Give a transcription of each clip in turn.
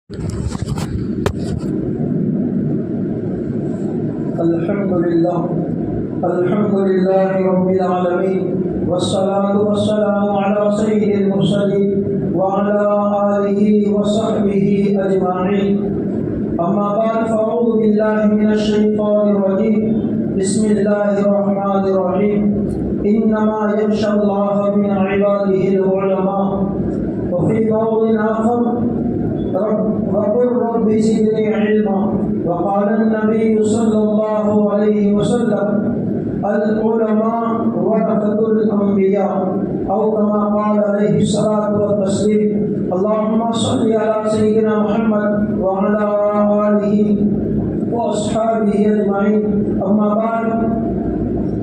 الحمد لله رب العالمين، والصلاة والسلام على سيد المرسلين وعلى آله وصحبه أجمعين. أما بعد، فأعوذ بالله من الشيطان الرجيم. بسم الله الرحمن الرحيم. إنما يخشى الله من عباده العلماء. وفي موضع آخر: وقل رب زدني علما. وقال النبي صلى الله عليه وسلم: العلماء ورثة الأنبياء، أو كما قال عليه الصلاة والتسليم. اللهم صل على سيدنا محمد وعلى آله وأصحابه أجمعين. أما بعد،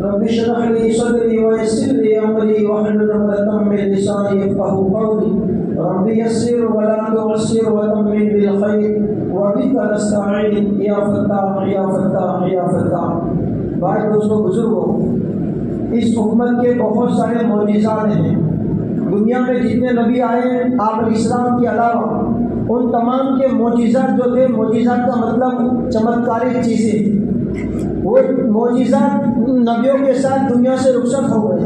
رب اشرح لي صدري ويسر لي أمري واحلل عقدة من لساني يفقهوا قولي. رب يسر ولا تعسر وتمم بالخير وبك نستعين یا فتاح یا فتاح یا فتاح. بھائی دوستوں، بزرگوں، اس امت کے بہت سارے معجزات ہیں. دنیا میں جتنے نبی آئے ہیں آپ علیہ السلام کے علاوہ، ان تمام کے معجزات جو تھے، معجزات کا مطلب چمتکاری چیزیں، وہ معجزات نبیوں کے ساتھ دنیا سے رخصت ہو گئے.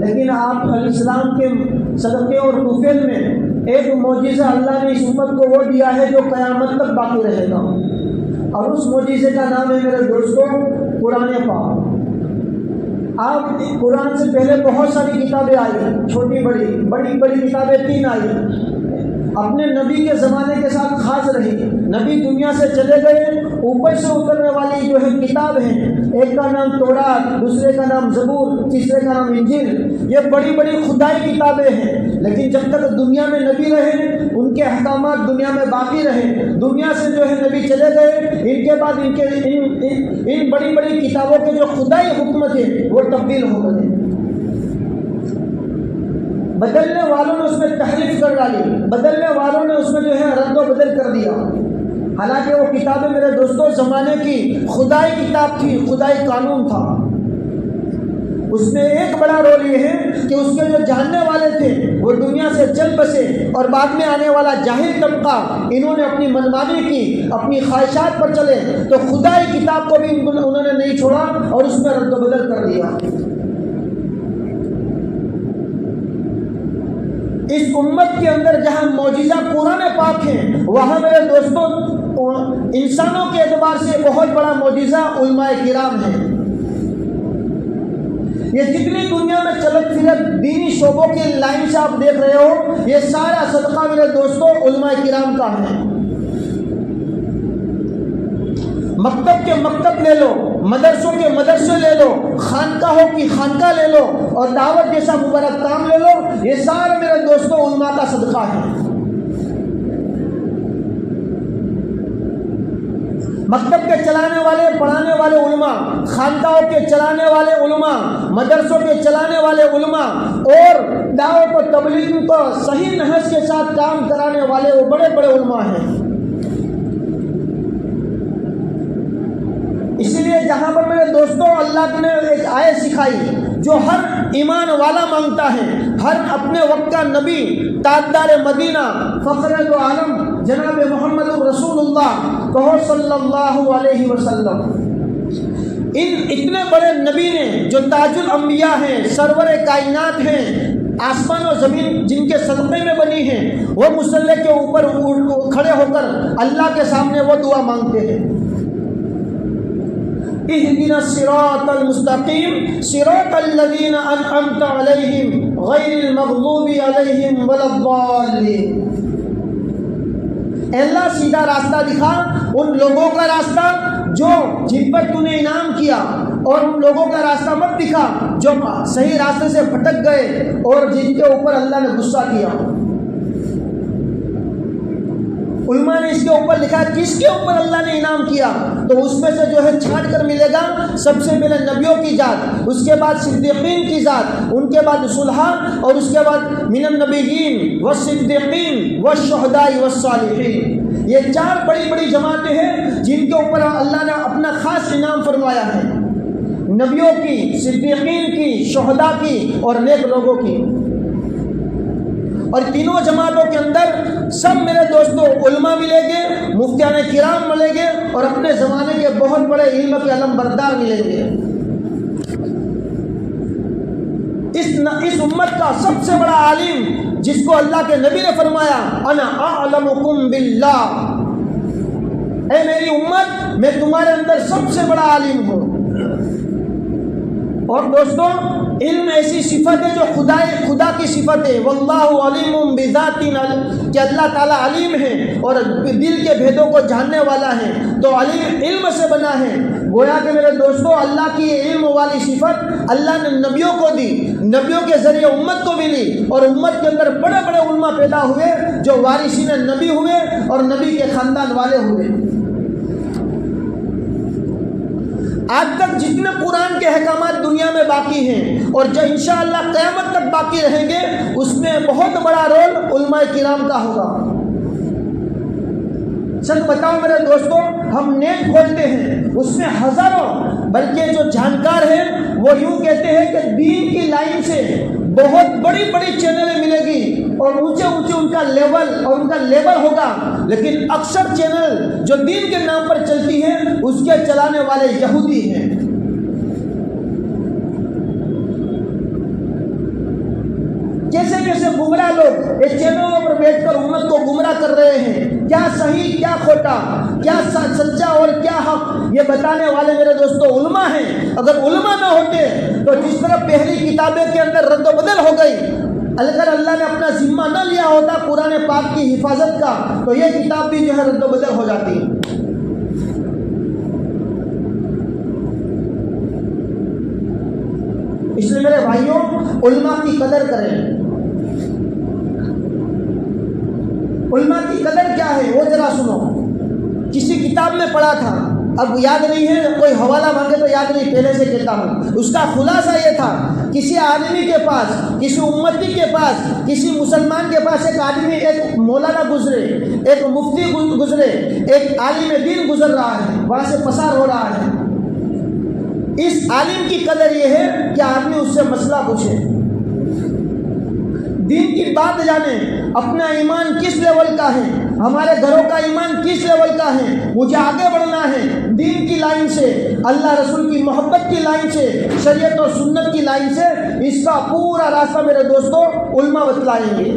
لیکن آپ علیہ السلام کے صدقے اور طفیل میں ایک معجزہ اللہ نے اس امت کو وہ دیا ہے جو قیامت تک باقی رہے گا، اور اس معجزے کا نام ہے میرے دوستوں قرآن پاک. آپ قرآن سے پہلے بہت ساری کتابیں آئی، چھوٹی بڑی کتابیں 3 آئی. اپنے نبی کے زمانے کے ساتھ خاص رہی. نبی دنیا سے چلے گئے، اوپر سے اترنے والی جو ہے کتاب ہیں، ایک کا نام تورات، دوسرے کا نام زبور، تیسرے کا نام انجیل. یہ بڑی خدائی کتابیں ہیں. لیکن جب تک دنیا میں نبی رہے، ان کے احکامات دنیا میں باقی رہے. دنیا سے جو ہے نبی چلے گئے، ان کے بعد ان بڑی کتابوں کے جو خدائی حکمت ہے وہ تبدیل ہو گئے. بدلنے والوں نے اس میں تحریف کر ڈالی، بدلنے والوں نے اس میں جو ہے رد و بدل کر دیا. حالانکہ وہ کتابیں میرے دوستوں زمانے کی خدائی کتاب تھی، خدائی قانون تھا. اس میں ایک بڑا رول یہ ہے کہ اس کے جو جاننے والے تھے وہ دنیا سے چل بسے، اور بعد میں آنے والا جاہل طبقہ انہوں نے اپنی منمانی کی، اپنی خواہشات پر چلے، تو خدائی کتاب کو بھی انہوں نے نہیں چھوڑا اور اس میں رد و بدل کر دیا. اس امت کے اندر جہاں معجزہ قرآن پاک ہے، وہاں میرے دوستوں انسانوں کے اعتبار سے بہت بڑا معجزہ علماء کرام ہے. یہ جتنی دنیا میں چلت پھرت دینی شعبوں کی لائن سے آپ دیکھ رہے ہو، یہ سارا صدقہ میرے دوستوں علماء کرام کا ہے. مکتب کے مکتب لے لو، مدرسوں کے مدرسے لے لو، خانقاہوں کی خانقاہ لے لو، اور دعوت جیسا مبارک کام لے لو، یہ سارا میرے دوستوں علماء کا صدقہ ہے. مکتب کے چلانے والے، پڑھانے والے علماء، خانقاہوں کے چلانے والے علماء، مدرسوں کے چلانے والے علماء، اور دعوت و تبلیغ کو صحیح نہج کے ساتھ کام کرانے والے وہ بڑے علماء ہیں. اسی لیے جہاں پر میرے دوستوں اللہ نے ایک آیت سکھائی جو ہر ایمان والا مانگتا ہے، ہر اپنے وقت کا نبی، تاجدار مدینہ، فخر دو عالم جناب محمد رسول اللہ کہو صلی اللہ علیہ وسلم. ان اتنے بڑے نبی نے جو تاج الانبیاء ہیں، سرور کائنات ہیں، آسمان و زمین جن کے صدقے میں بنی ہیں، وہ مصلی کے اوپر کھڑے ہو کر اللہ کے سامنے وہ دعا مانگتے ہیں: اهدنا الصراط المستقيم صراط الذين أنعمت عليهم غير المغضوب عليهم ولا الضالين. اے اللہ سیدھا راستہ دکھا، ان لوگوں کا راستہ جن پر تو نے انعام کیا، اور ان لوگوں کا راستہ مت دکھا جو صحیح راستے سے پھٹک گئے اور جن کے اوپر اللہ نے غصہ کیا. علماء نے اس کے اوپر لکھا کس کے اوپر اللہ نے انعام کیا، تو اس میں سے جو ہے چھانٹ کر ملے گا سب سے پہلے نبیوں کی ذات، اس کے بعد صدیقین کی ذات، ان کے بعد صلحاء، اور اس کے بعد من النبیین والصدیقین والشہداء والصالحین. یہ 4 بڑی جماعتیں ہیں جن کے اوپر اللہ نے اپنا خاص انعام فرمایا ہے، نبیوں کی، صدیقین کی، شہداء کی اور نیک لوگوں کی. اور تینوں جماعتوں کے اندر سب میرے دوستوں علماء ملیں گے، مفتیان کرام ملیں گے، اور اپنے زمانے کے بہت بڑے علم کے علم بردار ملیں گے۔ اس امت کا سب سے بڑا عالم جس کو اللہ کے نبی نے فرمایا انا اعلمکم باللہ، اے میری امت میں تمہارے اندر سب سے بڑا عالم ہوں۔ اور دوستوں علم ایسی صفت ہے جو خدا کی صفت ہے، واللہ علیم بذات، کہ اللہ تعالیٰ علیم ہے اور دل کے بھیدوں کو جاننے والا ہے، تو علیم علم سے بنا ہے۔ گویا کہ میرے دوستوں اللہ کی یہ علم والی صفت اللہ نے نبیوں کو دی، نبیوں کے ذریعے امت کو ملی، اور امت کے اندر بڑے بڑے علماء پیدا ہوئے جو وارثین نبی ہوئے اور نبی کے خاندان والے ہوئے۔ آج تک جتنے قرآن کے احکامات دنیا میں باقی ہیں اور جو انشاءاللہ قیامت تک باقی رہیں گے، اس میں بہت بڑا رول علماء کرام کا ہوگا۔ سچ بتاؤ میرے دوستوں، ہم نیٹ کھولتے ہیں، اس میں ہزاروں، بلکہ جو جانکار ہیں وہ یوں کہتے ہیں کہ دین کی لائن سے بہت بڑی بڑی چینلیں ملے گی اور اونچے اونچے ان کا لیول ہوگا، لیکن اکثر چینل جو دین کے نام پر چلتی ہیں اس کے چلانے والے یہودی ہیں۔ کیسے گمراہ لوگ اس چینلوں پر بیٹھ کر امت کو گمراہ کر رہے ہیں، کیا صحیح کیا کھوٹا، کیا سچا اور کیا حق، یہ بتانے والے میرے دوستوں علماء ہیں۔ اگر علماء نہ ہوتے تو جس طرح پہلی کتابیں کے اندر رد و بدل ہو گئی، اگر اللہ نے اپنا ذمہ نہ لیا ہوتا قرآن پاک کی حفاظت کا، تو یہ کتاب بھی جو ہے رد و بدل ہو جاتی۔ اس لیے میرے بھائیوں علماء کی قدر کریں۔ علماء کی قدر کیا ہے وہ ذرا سنو۔ کسی کتاب میں پڑھا تھا، اب یاد نہیں ہے، کوئی حوالہ مانگے تو یاد نہیں، پہلے سے کہتا ہوں۔ اس کا خلاصہ یہ تھا، کسی آدمی کے پاس، کسی امتی کے پاس، کسی مسلمان کے پاس ایک آدمی، ایک مولانا گزرے، ایک مفتی گزرے، ایک عالم دین گزر رہا ہے، وہاں سے پسار ہو رہا ہے۔ اس عالم کی قدر یہ ہے کہ آدمی اس سے مسئلہ پوچھے، دین کی بات جانے، اپنا ایمان کس لیول کا ہے، ہمارے گھروں کا ایمان کس لیول کا ہے، مجھے آگے بڑھنا ہے دین کی لائن سے، اللہ رسول کی محبت کی لائن سے، شریعت و سنت کی لائن سے، اس کا پورا راستہ میرے دوستوں علماء بتلائیں گے۔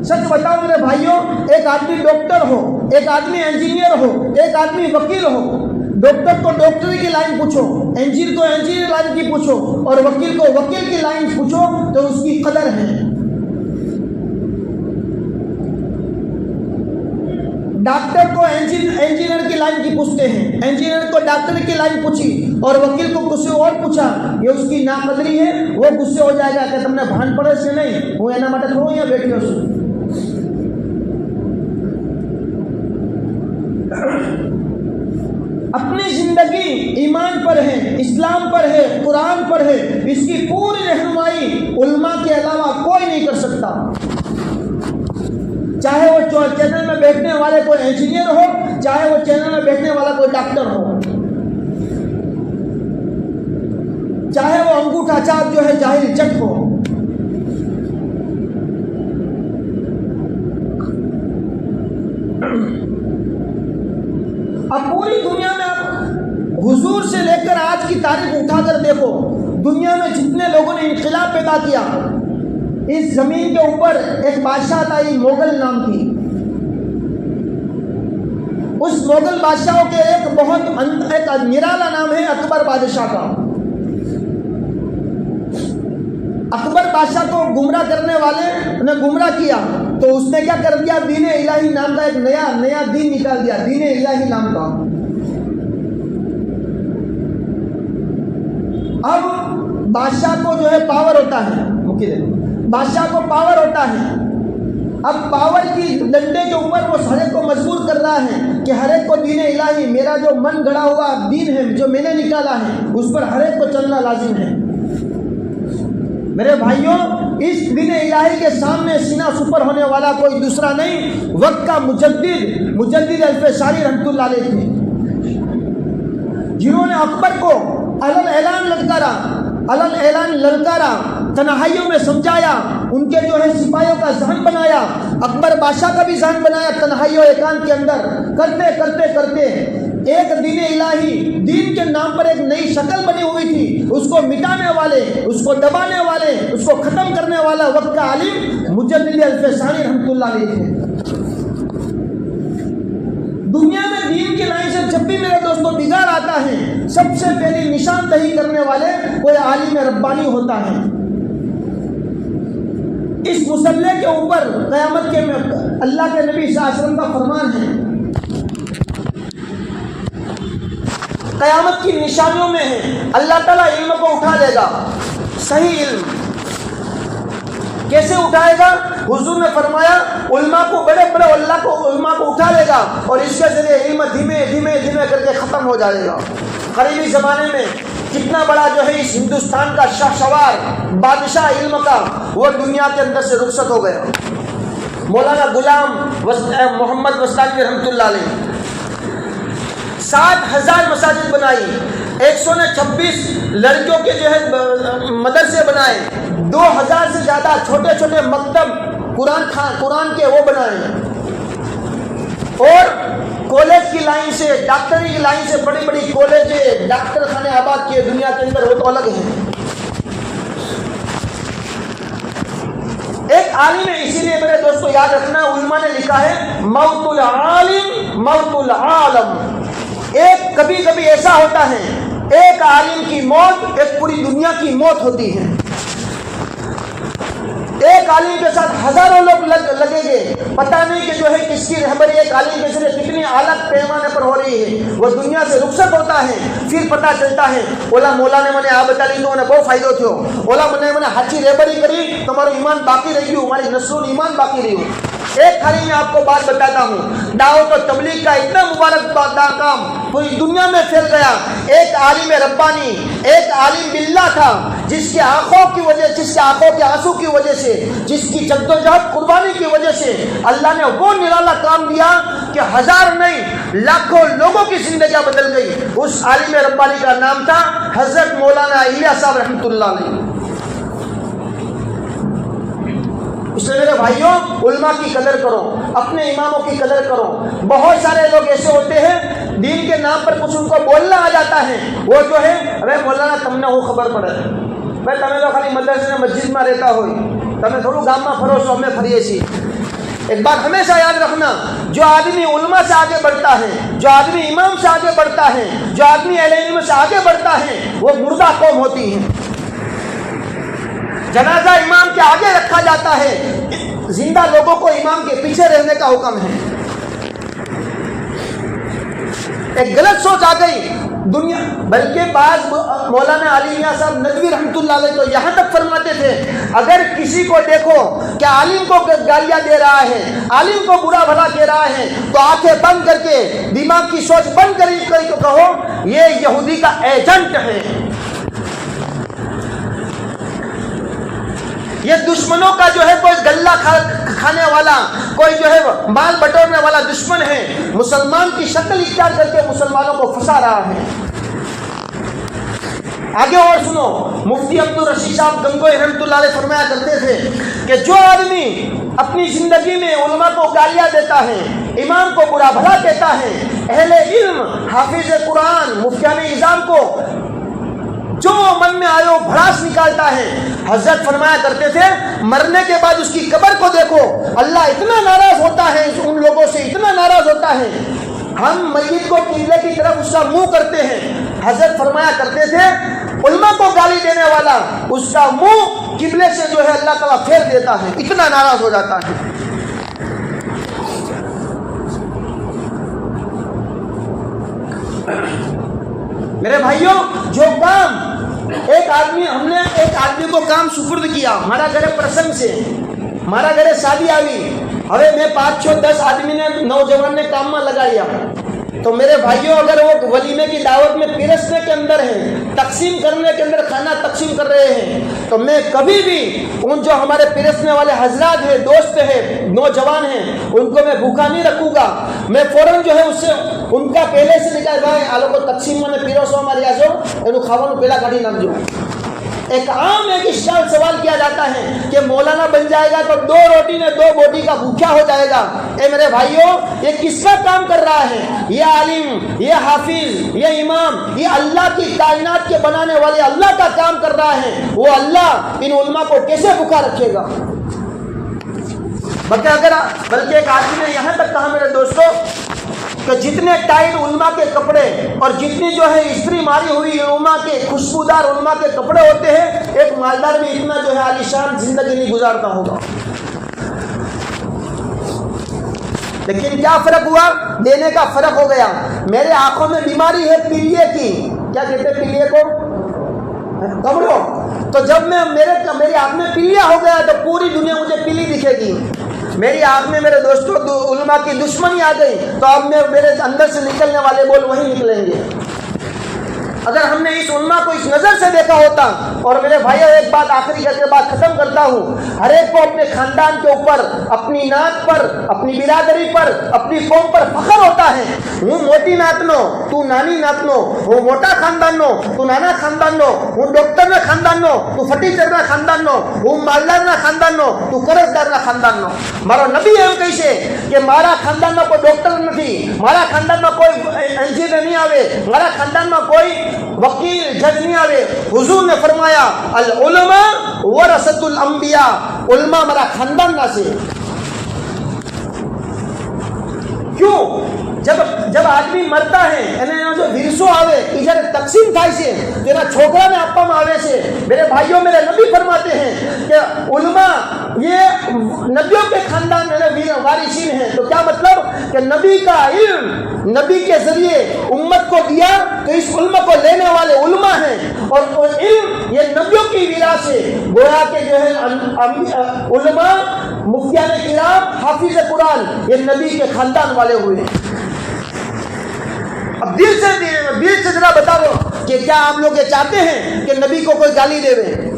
سچ بتاؤ میرے بھائیوں، ایک آدمی ڈاکٹر ہو، ایک آدمی انجینئر ہو، ایک آدمی وکیل ہو، ڈاکٹر کو ڈاکٹری کی لائن پوچھو، انجینئر کو انجینئر لائن کی پوچھو، اور وکیل کو وکیل کی لائن پوچھو تو اس کی قدر ہے۔ ڈاکٹر کو انجینئر کی لائن کی پوچھتے ہیں، انجینئر کو ڈاکٹر کی لائن پوچھی اور وکیل کو کچھ اور پوچھا، یہ اس کی ناقدری ہے، وہ غصے ہو جائے گا کہ تم نے بھان پڑے سے نہیں، وہ اینا مٹک ہو یا بیٹھی ہو سو۔ اپنی زندگی ایمان پر ہے، اسلام پر ہے، قرآن پر ہے، اس کی پوری رہنمائی علماء کے علاوہ کوئی نہیں کر سکتا۔ چاہے وہ چینل میں بیٹھنے والے کوئی انجینئر ہو، چاہے وہ چینل میں بیٹھنے والا کوئی ڈاکٹر ہو، چاہے وہ انگوٹھا چاپ جو ہے جاہل جٹ ہو۔ اب پوری دنیا میں آپ حضور سے لے کر آج کی تاریخ اٹھا کر دیکھو، دنیا میں جتنے لوگوں نے انقلاب پیدا کیا، اس زمین کے اوپر ایک بادشاہ تھا، مغل نام کی۔ اس مغل بادشاہوں کے ایک نرالا نام ہے اکبر بادشاہ کا۔ اکبر بادشاہ کو گمراہ کرنے والے نے گمراہ کیا تو اس نے کیا کر دیا، دین الہی نام کا ایک نیا دین نکال دیا، دین الہی نام کا۔ اب بادشاہ کو جو ہے پاور ہوتا ہے، بادشاہ کو پاور ہوتا ہے، اب پاور کی ڈنڈے کے اوپر وہ ہر ایک کو مجبور کر رہا ہے کہ ہر ایک کو دین الہی، میرا جو من گڑا ہوا دین ہے جو میں نے نکالا ہے اس پر ہر ایک کو چلنا لازم ہے۔ میرے بھائیوں، اس دین الہی کے سامنے سینہ سپر ہونے والا کوئی دوسرا نہیں، وقت کا مجدد الفساری رحمۃ اللہ علیہ تھے، جنہوں نے اکبر کو علن اعلان للکارا، تنہائیوں میں سمجھایا، ان کے جو ہے سپاہیوں کا ذہن بنایا، اکبر بادشاہ کا بھی ذہن بنایا تنہائیوں ایکانت کے اندر، کرتے کرتے کرتے ایک دین الہی، دین کے نام پر ایک نئی شکل بنی ہوئی تھی، اس کو مٹانے والے، اس کو دبانے والے، اس کو ختم کرنے والا وقت کا عالم مجدد الفسانی رحمۃ اللہ علیہ تھے۔ دنیا میں دین کے لائن سے جب بھی میرے دوستوں بگاڑ آتا ہے، سب سے پہلی نشاندہی کرنے والے کوئی عالم ربانی ہوتا ہے۔ اس مسئلے کے اوپر قیامت کے اللہ کے نبی صلی اللہ علیہ وسلم کا فرمان ہے، قیامت کی نشانیوں میں ہے اللہ تعالیٰ علم کو اٹھا لے گا۔ صحیح علم کیسے اٹھائے گا؟ حضور نے فرمایا علماء کو، بڑے بڑے علماء کو اٹھا لے گا اور اس کے ذریعے علم دھیمے دھیمے دھیمے کر کے ختم ہو جائے گا۔ قریبی زمانے میں کتنا بڑا جو ہے اس ہندوستان کا شاہ سوار بادشاہ علم کا، وہ دنیا کے اندر سے رخصت ہو گیا۔ مولانا غلام محمد وسطانی رحمۃ اللہ علیہ 7,000 مساجد بنائی، 126 لڑکیوں کے جو ہے مدرسے بنائے، 2,000 سے زیادہ چھوٹے چھوٹے مکتب قرآن کے وہ بنائے، اور کالج کی لائن سے، ڈاکٹری کی لائن سے بڑی بڑی کالج، ڈاکٹر خانے آباد کیے دنیا کے اندر، وہ تو الگ ہیں۔ ایک عالم ہے، اسی لیے میرے دوستو یاد رکھنا، علماء نے لکھا ہے موت العالم موت العالم۔ ایک کبھی کبھی ایسا ہوتا ہے، ایک عالم کی موت ایک پوری دنیا کی موت ہوتی ہے۔ ایک عالم کے ساتھ ہزاروں لوگ لگیں گے، پتہ نہیں کہ جو ہے کس کی رہبری ایک عالم کے ذریعے کتنی اعلیٰ پیمانے پر ہو رہی ہے۔ وہ دنیا سے رخصت ہوتا ہے، پھر پتہ چلتا ہے اولا مولا نے منے آپ بتا لی تو انہیں بہت فائدہ تھو، اولا منے ہچی رہبری کری تمہارا ایمان باقی رہی ہو، ہماری نسلوں ایمان باقی رہی ہو۔ ایک خالی میں آپ کو بات بتاتا ہوں، دعوت و تبلیغ کا اتنا مبارک کام پوری دنیا میں پھیل گیا۔ ایک عالم ربانی، ایک عالم باللہ تھا، جس کے آنکھوں کے آنسو کی وجہ سے، جس کی جدوجہد قربانی کی وجہ سے اللہ نے وہ نرالا کام دیا کہ ہزار نہیں لاکھوں لوگوں کی زندگیاں بدل گئی۔ اس عالم ربانی کا نام تھا حضرت مولانا الیاس صاحب رحمۃ اللہ علیہ۔ اس لیے میرے بھائیوں، علماء کی قدر کرو، اپنے اماموں کی قدر کرو۔ بہت سارے لوگ ایسے ہوتے ہیں دین کے نام پر کچھ ان کو بولنا آ جاتا ہے، وہ جو ہے ارے مولانا تم نے وہ خبر پڑے بھائی تمہیں تو خالی مدرسے میں مسجد میں رہتا ہوئی، تمہیں تھوڑا گام میں پھرو سو ہمیں پھریے سی۔ ایک بات ہمیشہ یاد رکھنا، جو آدمی علماء سے آگے بڑھتا ہے، جو آدمی امام سے آگے بڑھتا ہے، جو آدمی اہل علم سے آگے بڑھتا ہے، وہ مردہ قوم ہوتی ہے۔ جنازہ امام کے آگے رکھا جاتا ہے، زندہ لوگوں کو امام کے پیچھے رہنے کا حکم ہے۔ ایک غلط سوچ آ گئی دنیا، بلکہ بعض مولانا علی میاں صاحب ندوی رحمۃ اللہ علیہ تو یہاں تک فرماتے تھے، اگر کسی کو دیکھو کہ عالم کو گالیاں دے رہا ہے، عالم کو برا بھلا کہہ رہا ہے، تو آنکھیں بند کر کے دماغ کی سوچ بند کر کے کہو یہ یہودی کا ایجنٹ ہے، یہ دشمنوں کا جو ہے کوئی گلہ کھانے والا، کوئی جو ہے مال بٹورنے والا دشمن ہے، مسلمان کی شکل اختیار کر کے مسلمانوں کو پھنسا رہا ہے۔ آگے اور سنو، مفتی عبدالرشید صاحب گنگوئی رحمۃ اللہ علیہ فرمایا کرتے تھے کہ جو آدمی اپنی زندگی میں علماء کو گالیاں دیتا ہے، امام کو برا بھلا کہتا ہے، اہل علم حافظ قرآن مفتیان نظام کو جو من میں آئے وہ بھڑاس نکالتا ہے، حضرت فرمایا کرتے تھے مرنے کے بعد اس کی قبر کو دیکھو، اللہ اتنا ناراض ہوتا ہے، ان لوگوں سے اتنا ناراض ہوتا ہے، ہم میت کو قبلے کی طرف اس کا منہ کرتے ہیں۔ حضرت فرمایا کرتے تھے علماء کو گالی دینے والا اس کا منہ قبلے سے جو ہے اللہ تعالیٰ پھیر دیتا ہے، اتنا ناراض ہو جاتا ہے۔ میرے بھائیوں، جو کام ہم نے ایک آدمی کو کام سپرد کیا، ہمارا گھر پرسنگ سے، ہمارا گھر شادی آئی، ارے میں 5 6 10 آدمی نے نوجوان نے کام میں لگایا، تو میرے بھائیوں اگر وہ ولیمے کی دعوت میں پیرسنے کے اندر ہیں، تقسیم کرنے کے اندر کھانا تقسیم کر رہے ہیں، تو میں کبھی بھی ان جو ہمارے پیرسنے والے حضرات ہیں، دوست ہیں، نوجوان ہیں، ان کو میں بھوکا نہیں رکھوں گا، میں فوراً جو ہے اس سے ان کا پہلے سے نکال بھائی آلو کو تقسیم میں پیروسو ہماری آجو اینو کھاوانو پہلا کاઢી નાખજો۔ ایک عام ایک سوال کیا جاتا ہے کہ مولانا بن جائے گا تو 2 روٹی میں 2 بوٹی کا بھوکا ہو جائے گا۔ اے میرے بھائیوں، یہ کس کا کام کر رہا ہے؟ یہ عالم، یہ حافظ، یہ امام، یہ اللہ کی کائنات کے بنانے والے اللہ کا کام کر رہا ہے۔ وہ اللہ ان علماء کو کیسے بھوکا رکھے گا؟ بلکہ ایک آدمی نے یہاں تک کہا میرے دوستوں کہ جتنے ٹائٹ علماء کے کپڑے اور جتنی جو ہے استری ماری ہوئی علماء کے خوشبودار علماء کے کپڑے ہوتے ہیں، ایک مالدار بھی اتنا جو ہے عالیشان زندگی نہیں گزارتا ہوگا۔ لیکن کیا فرق ہوا؟ دینے کا فرق ہو گیا۔ میرے آنکھوں میں بیماری ہے پیلیے کی، کیا کہتے ہیں پیلیے کو؟ کمڑوں۔ تو جب میری آنکھ میں پیلیا ہو گیا تو پوری دنیا مجھے پیلی دکھے گی۔ میری آنکھ میں میرے دوستوں علماء کی دشمنی آ گئی تو اب میرے اندر سے نکلنے والے بول وہی نکلیں گے۔ اگر ہم نے اس علماء کو اس نظر سے دیکھا ہوتا، اور میرے بھائیو ایک بات آخری کر کے بات ختم کرتا ہوں، ہر ایک کو اپنے خاندان کے اوپر، اپنی نعت پر، اپنی برادری پر، اپنی قوم پر فخر ہوتا ہے۔ ہوں موٹی نعت نو، تو نانی نعت نو، ہوں موٹا خاندان نو، تو نانا خاندان نو، ہوں ڈاکٹر نہ خاندان نو، تو فٹیچر نہ خاندان نو، ہوں مالدار نہ خاندان نو، تو قرضدار نہ خاندان نو۔ مارو نبی ایم کیسے کہ مارا خاندان میں کوئی ڈاکٹر نہیں، مارا خاندان میں کوئی انجینئر نہیں آوے، مارا خاندان میں کوئی وکیل جج نہیں آوے۔ حضور نے فرمایا العلماء ورثۃ الانبیاء، علماء میرا خاندان نہ سے۔ کیوں؟ جب آدمی مرتا ہے جو ورثو آوے ادھر تقسیم تھائی سے تیرا چھوکرا میں اپا میں آوے سے۔ میرے بھائیوں، میرے نبی فرماتے ہیں کہ علماء یہ نبیوں کے خاندان میں وارثین ہیں۔ تو کیا مطلب کہ نبی کا علم نبی کے ذریعے امت کو دیا تو اس علم کو لینے والے علماء ہیں، اور علم یہ نبیوں کی وراثت سے گویا کہ جو ہے علماء مفتیان کرام حافظ قرآن یہ نبی کے خاندان والے ہوئے ہیں۔ اب دل سے ذرا بتاؤ کہ کیا آپ لوگ یہ چاہتے ہیں کہ نبی کو کوئی گالی دے رہے؟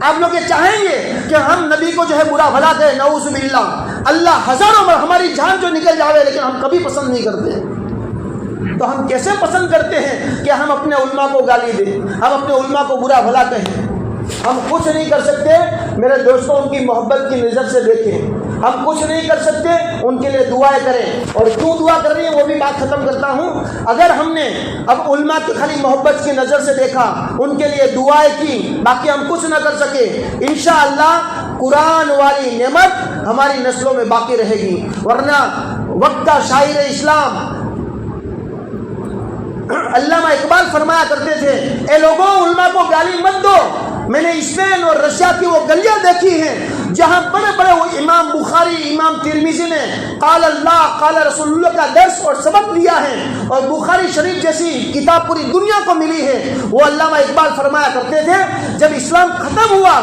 آپ لوگ یہ چاہیں گے کہ ہم نبی کو جو ہے برا بھلا کہیں؟ نعوذ باللہ، اللہ ہزاروں بار ہماری جان جو نکل جاوے، لیکن ہم کبھی پسند نہیں کرتے۔ تو ہم کیسے پسند کرتے ہیں کہ ہم اپنے علماء کو گالی دیں، ہم اپنے علماء کو برا بھلا کہیں؟ ہم کچھ نہیں کر سکتے میرے دوستوں، ان کی محبت کی نظر سے دیکھیں۔ ہم کچھ نہیں کر سکتے، ان کے لیے دعائیں کریں۔ اور کیوں دعا کر رہی ہیں وہ بھی بات ختم کرتا ہوں۔ اگر ہم نے اب علماء کی خالی محبت کی نظر سے دیکھا، ان کے لیے دعائیں کی، باقی ہم کچھ نہ کر سکے، انشاءاللہ قرآن والی نعمت ہماری نسلوں میں باقی رہے گی۔ ورنہ وقت کا شاعر اسلام علامہ اقبال فرمایا کرتے تھے، اے لوگوں علماء کو گالی مت دو۔ میں نے اسپین اور رشیا کی وہ گلیاں دیکھی ہیں جہاں بڑے بڑے وہ امام بخاری، امام ترمذی نے قال اللہ قال رسول اللہ کا درس اور سبق لیا ہے، اور بخاری شریف جیسی کتاب پوری دنیا کو ملی ہے۔ وہ علامہ اقبال فرمایا کرتے تھے جب اسلام ختم ہوا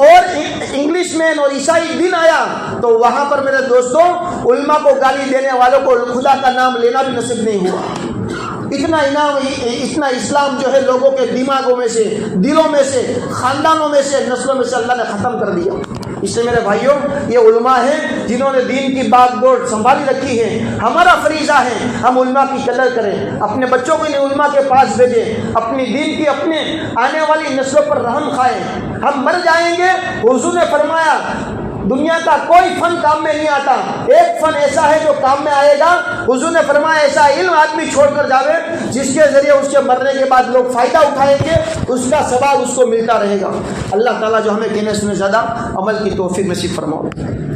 اور انگلش مین اور عیسائی دن آیا تو وہاں پر میرے دوستوں علماء کو گالی دینے والوں کو خدا کا نام لینا بھی نصیب نہیں ہوا۔ اتنا اسلام جو ہے لوگوں کے دماغوں میں سے، دلوں میں سے، خاندانوں میں سے، نسلوں میں سے اللہ نے ختم کر دیا۔ اس لیے میرے بھائیوں، یہ علماء ہیں جنہوں نے دین کی باغ ڈور سنبھالی رکھی ہے۔ ہمارا فریضہ ہے ہم علماء کی قدر کریں، اپنے بچوں کو انہیں علماء کے پاس بھیجیں، اپنی دین کی اپنے آنے والی نسلوں پر رحم کھائیں۔ ہم مر جائیں گے، حضور نے فرمایا دنیا کا کوئی فن کام میں نہیں آتا، ایک فن ایسا ہے جو کام میں آئے گا۔ حضور نے فرمایا ایسا علم آدمی چھوڑ کر جاوے جس کے ذریعے اس کے مرنے کے بعد لوگ فائدہ اٹھائیں گے، اس کا ثواب اس کو ملتا رہے گا۔ اللہ تعالیٰ جو ہمیں کہنے سنے زیادہ عمل کی توفیق نصیب فرمائے۔